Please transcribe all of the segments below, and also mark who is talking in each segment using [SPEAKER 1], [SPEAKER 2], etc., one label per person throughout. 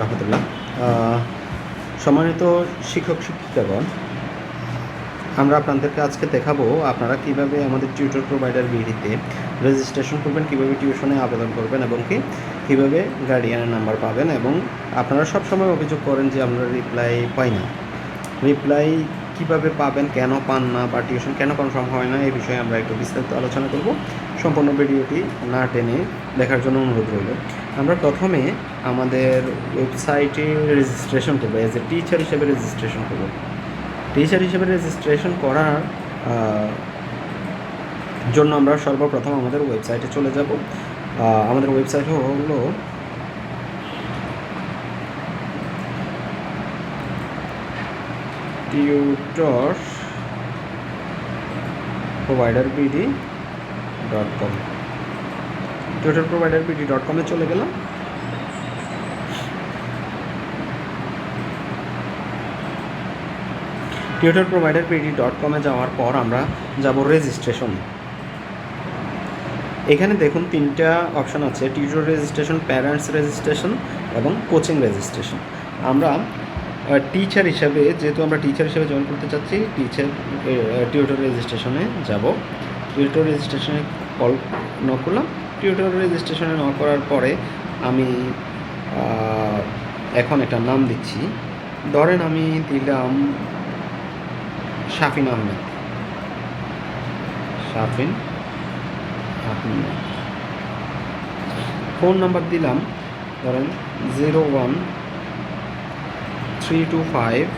[SPEAKER 1] রহমতুল্লাহ। সম্মানিত শিক্ষক শিক্ষিকাগণ, আমরা আপনাদেরকে আজকে দেখাবো আপনারা কিভাবে আমাদের টিউটর প্রোভাইডার বিডিতে রেজিস্ট্রেশন করবেন, কিভাবে টিউশনে আবেদন করবেন এবং কীভাবে গার্ডিয়ানের নাম্বার পাবেন। এবং আপনারা সবসময় অভিযোগ করেন যে আমরা রিপ্লাই পাই না। রিপ্লাই কীভাবে পাবেন, কেন পান না, বা টিউশন কেন কনফার্ম হয় না, এই বিষয়ে আমরা একটু বিস্তারিত আলোচনা করব। সম্পূর্ণ ভিডিওটি না টেনে দেখার জন্য অনুরোধ রইল। আমরা প্রথমে আমাদের ওয়েবসাইটে রেজিস্ট্রেশন করবো, অ্যাজ এ টিচার হিসেবে রেজিস্ট্রেশন করব। টিচার হিসেবে রেজিস্ট্রেশন করার জন্য আমরা সর্বপ্রথম আমাদের ওয়েবসাইটে চলে যাব। আমাদের ওয়েবসাইট হলো tutorproviderbd.com। tutorproviderbd.com-এ চলে গেলাম। tutorproviderbd.com-এ যাওয়ার পর আমরা যাব রেজিস্ট্রেশন। এখানে দেখুন তিনটা অপশান আছে, টিউটর রেজিস্ট্রেশন, প্যারেন্টস রেজিস্ট্রেশন এবং কোচিং রেজিস্ট্রেশন। আমরা টিচার হিসাবে, যেহেতু আমরা টিচার হিসেবে জয়েন করতে চাচ্ছি, টিউটর রেজিস্ট্রেশনে যাব। টিউটর রেজিস্ট্রেশনে কল করলাম। টিউটর রেজিস্ট্রেশনে করার পরে আমি এখন একটা নাম দিচ্ছি। ধরেন আমি দিলাম শাফিন আহমেদ। ফোন নাম্বার দিলাম ধরেন 01325,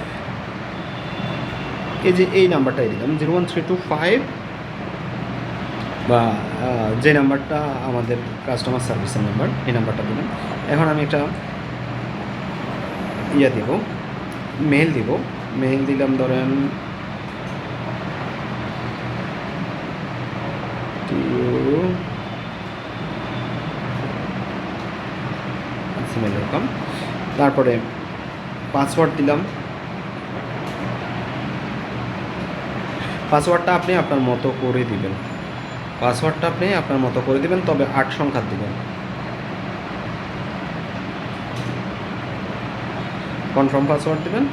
[SPEAKER 1] এই নাম্বারটাই দিলাম 01325, বা যে নাম্বারটা আমাদের কাস্টমার সার্ভিসের নাম্বার, এই নাম্বারটা দিলাম। এখন আমি একটা দিব, মেল দিব। মেল দিলাম ধরেন এরকম। তারপরে পাসওয়ার্ড দিলাম। পাসওয়ার্ডটা আপনি আপনার মতো করে দিবেন। তবে 8 সংখ্যার দিবেন। কনফার্ম পাসওয়ার্ড দিবেন।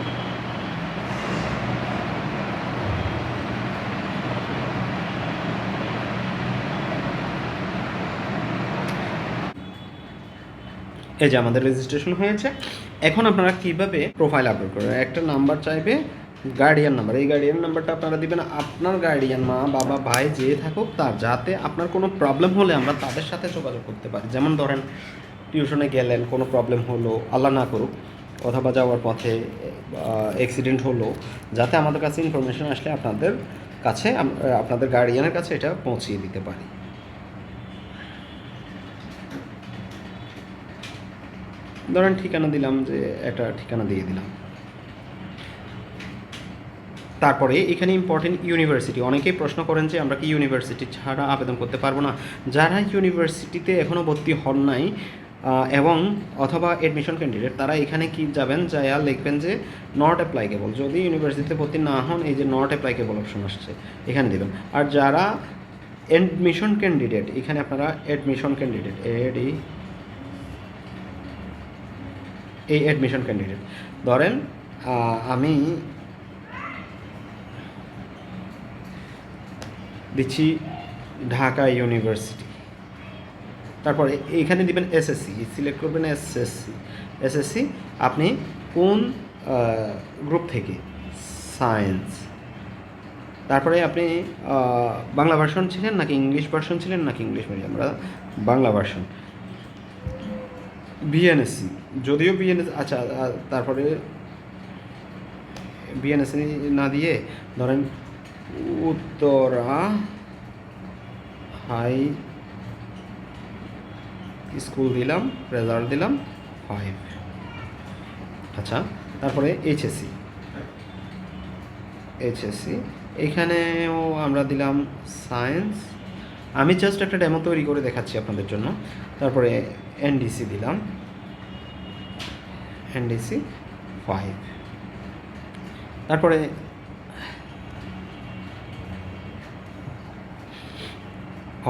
[SPEAKER 1] এই যে আমাদের রেজিস্ট্রেশন হয়েছে। এখন আপনারা কিভাবে প্রোফাইল আপলোড করবেন, একটা নাম্বার চাইবে, গার্ডিয়ান নাম্বার। এই গার্ডিয়ান নাম্বারটা আপনারা দিবেন আপনার গার্ডিয়ান, মা বাবা ভাই যে থাকুক তার, যাতে আপনার কোনো প্রবলেম হলে আমরা তাদের সাথে যোগাযোগ করতে পারি। যেমন ধরেন টিউশনে গেলেন, কোনো প্রবলেম হলো, আল্লাহ না করুক, অথবা যাওয়ার পথে অ্যাক্সিডেন্ট হলো, যাতে আমাদের কাছে ইনফরমেশন আসলে আপনাদের কাছে, আপনাদের গার্ডিয়ানের কাছে এটা পৌঁছিয়ে দিতে পারি। ধরেন ঠিকানা দিলাম, যে একটা ঠিকানা দিয়ে দিলাম। তারপরে এখানে ইম্পর্টেন্ট ইউনিভার্সিটি। অনেকেই প্রশ্ন করেন যে আমরা কি ইউনিভার্সিটি ছাড়া আবেদন করতে পারবো না। যারা ইউনিভার্সিটিতে এখনও ভর্তি হন নাই এবং অথবা অ্যাডমিশন ক্যান্ডিডেট, তারা এখানে কি যাবেন, যাইয়া লিখবেন যে নট অ্যাপ্লাইকেবল। যদি ইউনিভার্সিটিতে ভর্তি না হন, এই যে নট অ্যাপ্লাইকেবল অপশন আসছে, এখানে দেবেন। আর যারা অ্যাডমিশন ক্যান্ডিডেট, এখানে আপনারা অ্যাডমিশন ক্যান্ডিডেট, এই অ্যাডমিশন ক্যান্ডিডেট ধরেন আমি দিচ্ছি ঢাকা ইউনিভার্সিটি। তারপরে এইখানে দিবেন এসএসসি, সিলেক্ট করবেন এসএসসি। আপনি কোন গ্রুপ থেকে, সায়েন্স। তারপরে আপনি বাংলা ভার্সন ছিলেন নাকি ইংলিশ ভার্সন ছিলেন, নাকি ইংলিশ মিডিয়াম, আমরা বাংলা ভার্সন। বিএনএসসি, যদিও বিএনএসসি, আচ্ছা, তারপরে বিএনএসসি না দিয়ে ধরেন উত্তরা হাই স্কুল দিলাম, রেজাল্ট দিলাম 5। আচ্ছা, তারপরে এইচএসসি, এইখানেও আমরা দিলাম সায়েন্স। আমি জাস্ট একটা ডেমো তৈরি করে দেখাচ্ছি আপনাদের জন্য। তারপরে এনডিসি দিলাম, এনডিসি 5। তারপরে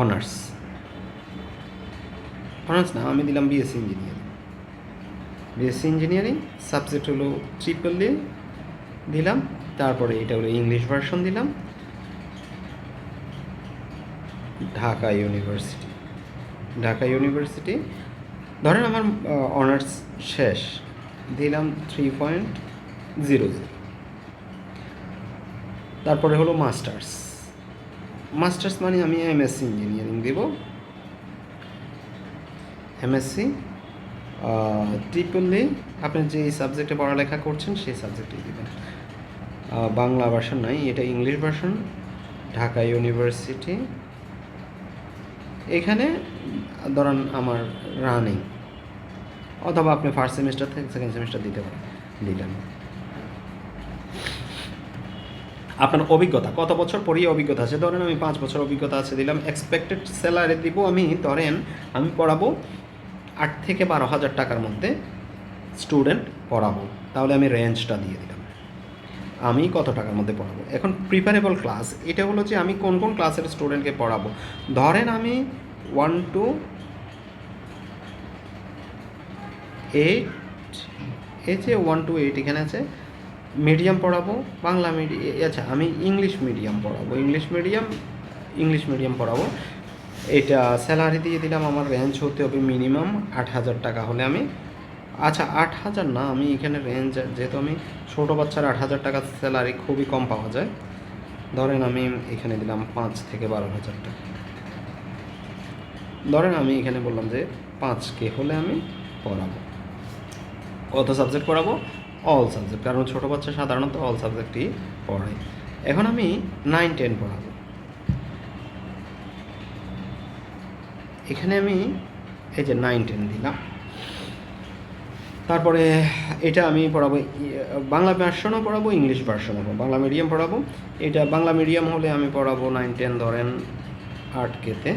[SPEAKER 1] অনার্স না, আমি দিলাম BSc engineering. BSc engineering, subject হলো ট্রিপল এ দিলাম, তারপরে এটা হলো ইংলিশ ভার্সন দিলাম, ঢাকা ইউনিভার্সিটি। ঢাকা ইউনিভার্সিটি ধরেন আমার অনার্স শেষ, দিলাম 3.00। তারপরে হলো মাস্টার্স। মাস্টার্স মানে আমি এমএসসি ইঞ্জিনিয়ারিং দেব, এমএসসি ট্রিপল এ। আপনি যে সাবজেক্টে পড়ালেখা করছেন সেই সাবজেক্টেই দেবেন। বাংলা ভার্সন নাই, এটা ইংলিশ ভার্সন, ঢাকা ইউনিভার্সিটি। এখানে ধরেন আমার রানিং, অথবা আপনি ফার্স্ট সেমিস্টার থেকে সেকেন্ড সেমিস্টার দিতে পারেন, দিলেন। আপনার অভিজ্ঞতা কত বছর পড়িয়ে অভিজ্ঞতা আছে, ধরেন আমি 5 বছর অভিজ্ঞতা আছে, দিলাম। এক্সপেক্টেড স্যালারি দিব আমি, ধরেন আমি পড়াবো 8 থেকে 12,000 টাকার মধ্যে স্টুডেন্ট পড়াবো, তাহলে আমি রেঞ্জটা দিয়ে দিলাম আমি কত টাকার মধ্যে পড়াবো। এখন প্রিপারেবল ক্লাস, এটা হলো যে আমি কোন কোন ক্লাসের স্টুডেন্টকে পড়াবো। ধরেন আমি 1 to 8, এই যে 1 to 8 এখানে আছে, মিডিয়াম পড়াবো, বাংলা মিডিয়াম, আচ্ছা আমি ইংলিশ মিডিয়াম পড়াবো, ইংলিশ মিডিয়াম পড়াবো। এটা স্যালারি দিয়ে দিলাম, আমার রেঞ্জ হতে হবে মিনিমাম 8,000 টাকা হলে আমি, আচ্ছা 8,000 না, আমি এখানে রেঞ্জ, যেহেতু আমি ছোটো বাচ্চার 8,000 টাকা স্যালারি খুবই কম পাওয়া যায়, ধরেন আমি এখানে দিলাম 5 থেকে 12,000 টাকা। ধরেন আমি এখানে বললাম যে 5K হলে আমি পড়াবো। কত সাবজেক্ট পড়াবো? অল সাবজেক্ট, কারণ ছোটো বাচ্চা সাধারণত অল সাবজেক্টই পড়ায়। এখন আমি 9-10 পড়াবো, এখানে আমি এই যে 9-10 দিলাম। তারপরে এটা আমি পড়াবো, বাংলা ভার্সনও পড়াবো, ইংলিশ ভার্সনও পড়াবো, বাংলা মিডিয়াম পড়াবো। এটা বাংলা মিডিয়াম হলে আমি পড়াবো 9-10, ধরেন 8K-তে।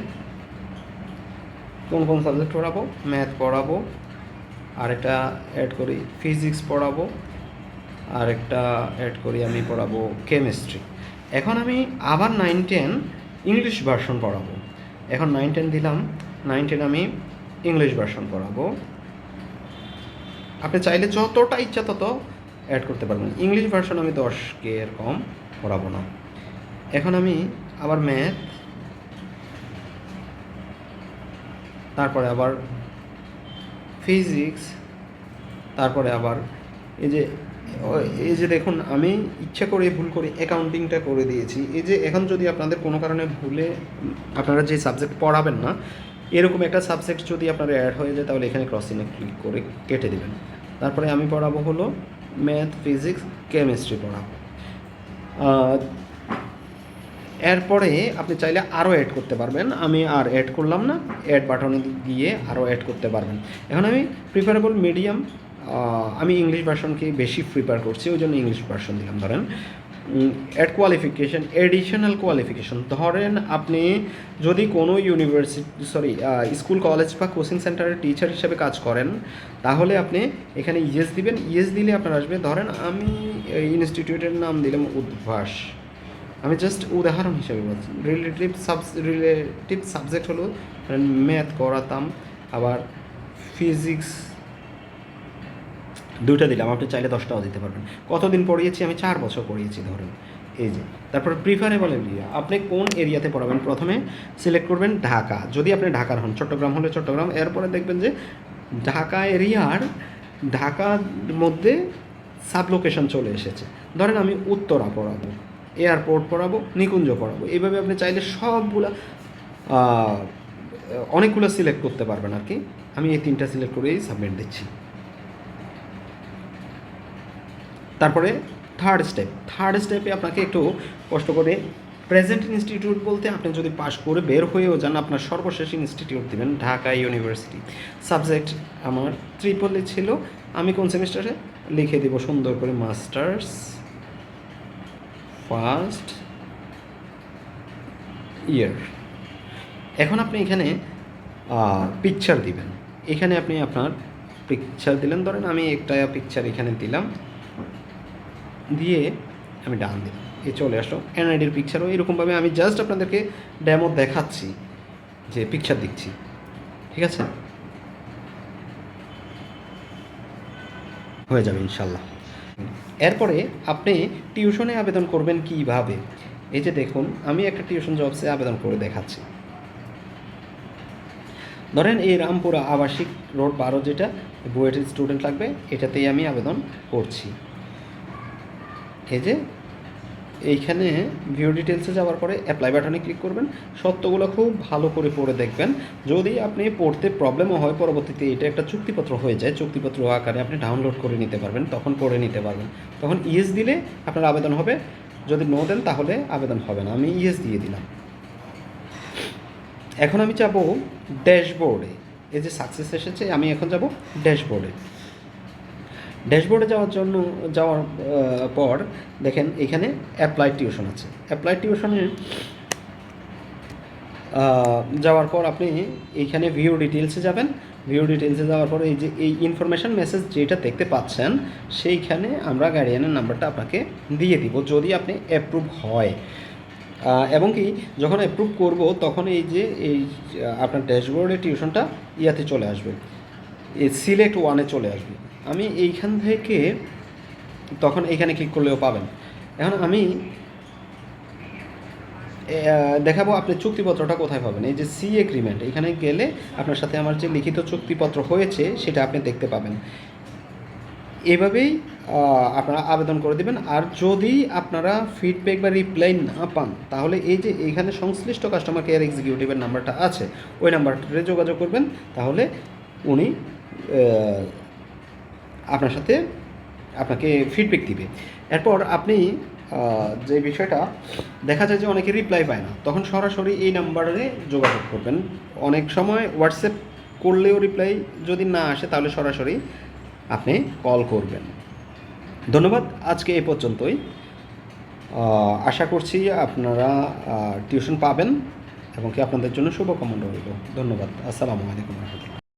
[SPEAKER 1] কোন কোন সাবজেক্ট পড়াবো? ম্যাথ পড়াবো, আরেকটা অ্যাড করি ফিজিক্স পড়াবো, আরেকটা অ্যাড করি আমি পড়াবো কেমিস্ট্রি। এখন আমি আবার 9-10 ইংলিশ ভার্সন পড়াবো। এখন 9-10 দিলাম, 9-10 আমি ইংলিশ ভার্সন পড়াবো। আপনি চাইলে যতটা ইচ্ছা তত অ্যাড করতে পারবেন। ইংলিশ ভার্সন আমি 10K এর কম পড়াবো না। এখন আমি আবার ম্যাথ, তারপরে আবার ফিজিক্স, তারপরে আবার এই যে দেখুন আমি ইচ্ছা করে ভুল করে অ্যাকাউন্টিংটা করে দিয়েছি। এই যে এখন যদি আপনাদের কোনো কারণে ভুলে আপনারা যে সাবজেক্ট পড়াবেন না, এরকম একটা সাবজেক্ট যদি আপনার অ্যাড হয়ে যায়, তাহলে এখানে ক্রসিংয়ে ক্লিক করে কেটে দেবেন। তারপরে আমি পড়াবো হলো ম্যাথ, ফিজিক্স, কেমিস্ট্রি পড়াবো। এরপরে আপনি চাইলে আরও অ্যাড করতে পারবেন, আমি আর অ্যাড করলাম না, অ্যাড বাটনে গিয়ে আরও অ্যাড করতে পারবেন। এখন আমি প্রিফারেবল মিডিয়াম, আমি ইংলিশ ভার্সনকে বেশি প্রিফার করছি, ওই জন্য ইংলিশ ভার্সন দিলাম। ধরেন অ্যাড কোয়ালিফিকেশান, এডিশনাল কোয়ালিফিকেশন, ধরেন আপনি যদি কোনো স্কুল, কলেজ বা কোচিং সেন্টারের টিচার হিসেবে কাজ করেন, তাহলে আপনি এখানে ইয়েস দিবেন। ইয়েস দিলে আপনার আসবে, ধরেন আমি ইনস্টিটিউটের নাম দিলাম উদ্ভাস, আমি জাস্ট উদাহরণ হিসেবে বলছি। রিলেটিভ সাবজেক্ট হলো ম্যাথ করাতাম, আবার ফিজিক্স, 2টা দিলাম, আপনি চাইলে 10টাও দিতে পারবেন। কতদিন পড়িয়েছি? আমি 4 বছর পড়িয়েছি ধরুন, এই যে। তারপরে প্রিফারেবল এরিয়া, আপনি কোন এরিয়াতে পড়াবেন, প্রথমে সিলেক্ট করবেন ঢাকা, যদি আপনি ঢাকার হন। চট্টগ্রাম হলে চট্টগ্রাম, এরপরে দেখবেন যে ঢাকা এরিয়ার, ঢাকার মধ্যে সাব লোকেশন চলে এসেছে। ধরেন আমি উত্তরা পড়াবো, এয়ারপোর্ট পড়াবো, নিকুঞ্জ পড়াবো, এইভাবে আপনি চাইলে সবগুলা অনেকগুলো সিলেক্ট করতে পারবেন আর কি। আমি এই 3টা সিলেক্ট করেই সাবমিট দিচ্ছি। তারপরে থার্ড স্টেপে আপনাকে একটু কষ্ট করে প্রেজেন্ট ইনস্টিটিউট বলতে, আপনি যদি পাশ করে বের হয়েও যান, আপনার সর্বশেষ ইনস্টিটিউট দেবেন ঢাকা ইউনিভার্সিটি। সাবজেক্ট আমার ট্রিপল এ ছিল, আমি কোন সেমিস্টারে লিখে দিব সুন্দর করে, মাস্টার্স ফার্স্ট ইয়ার। এখন আপনি এখানে পিকচার দিবেন, এখানে আপনি আপনার পিকচার দিলেন। ধরেন আমি একটা পিকচার এখানে দিলাম, দিয়ে আমি ডান দিলাম, চলে আসলো এনআইডির পিকচারও। এরকমভাবে আমি জাস্ট আপনাদেরকে ডেমো দেখাচ্ছি যে পিকচার দিচ্ছি, ঠিক আছে। হয়ে যাবে ইনশাল্লাহ। এরপরে আপনি টিউশনে আবেদন করবেন কিভাবে? এই যে দেখুন, আমি একটা টিউশন জবসে আবেদন করে দেখাচ্ছি। ধরেন এই রামপুরা আবাসিক রোড 12 যেটা বুয়েটের স্টুডেন্ট লাগবে, এটাতেই আমি আবেদন করছি। এই যে এইখানে ভিউ ডিটেলসে যাওয়ার পরে অ্যাপ্লাই বাটনে ক্লিক করবেন। সত্যগুলো খুব ভালো করে পড়ে দেখবেন। যদি আপনি পড়তে প্রবলেমও হয়, পরবর্তীতে এটা একটা চুক্তিপত্র হয়ে যায়, চুক্তিপত্র আকারে আপনি ডাউনলোড করে নিতে পারবেন, তখন পড়ে নিতে পারবেন। তখন ইয়েস দিলে আপনার আবেদন হবে, যদি নো দেন তাহলে আবেদন হবে না। আমি ইয়েস দিয়ে দিলাম। এখন আমি যাব ড্যাশবোর্ডে। এই যে সাকসেস এসেছে, আমি এখন যাব ড্যাশবোর্ডে। ড্যাশবোর্ডে যাওয়ার পর দেখেন এখানে অ্যাপ্লাই টিউশন আছে। অ্যাপ্লাই টিউশনে যাওয়ার পর আপনি এইখানে ভিউ ডিটেলসে যাবেন। ভিউ ডিটেলসে যাওয়ার পর এই যে এই ইনফরমেশান মেসেজ যেটা দেখতে পাচ্ছেন, সেইখানে আমরা গার্ডিয়ানের নাম্বারটা আপনাকে দিয়ে দিব যদি আপনি অ্যাপ্রুভ হয়। এবং কি যখন অ্যাপ্রুভ করব তখন এই যে আপনার ড্যাশবোর্ডে টিউশনটা ইয়াতে চলে আসবে, এই সিলেক্ট ওয়ানে চলে আসবে। আমি এইখান থেকে তখন এইখানে ক্লিক করলেও পাবেন। এখন আমি দেখাবো আপনি চুক্তিপত্রটা কোথায় পাবেন। এই যে সি এগ্রিমেন্ট, এখানে গেলে আপনার সাথে আমার যে লিখিত চুক্তিপত্র হয়েছে সেটা আপনি দেখতে পাবেন। এভাবেই আপনারা আবেদন করে দেবেন। আর যদি আপনারা ফিডব্যাক বা রিপ্লাই না পান, তাহলে এই যে এইখানে সংশ্লিষ্ট কাস্টমার কেয়ার এক্সিকিউটিভের নাম্বারটা আছে, ওই নাম্বারটাতে যোগাযোগ করবেন। তাহলে উনি আপনার সাথে আপনাকে ফিডব্যাক দিবে। এরপর আপনি যে বিষয়টা দেখা যায় যে অনেকে রিপ্লাই পায় না, তখন সরাসরি এই নাম্বারে যোগাযোগ করবেন। অনেক সময় হোয়াটসঅ্যাপ করলেও রিপ্লাই যদি না আসে, তাহলে সরাসরি আপনি কল করবেন। ধন্যবাদ, আজকে এই পর্যন্তই। আশা করছি আপনারা টিউশন পাবেন এবং কি আপনাদের জন্য শুভকামনা রইল। ধন্যবাদ। আসসালামু আলাইকুম রহমতুল্লাহ।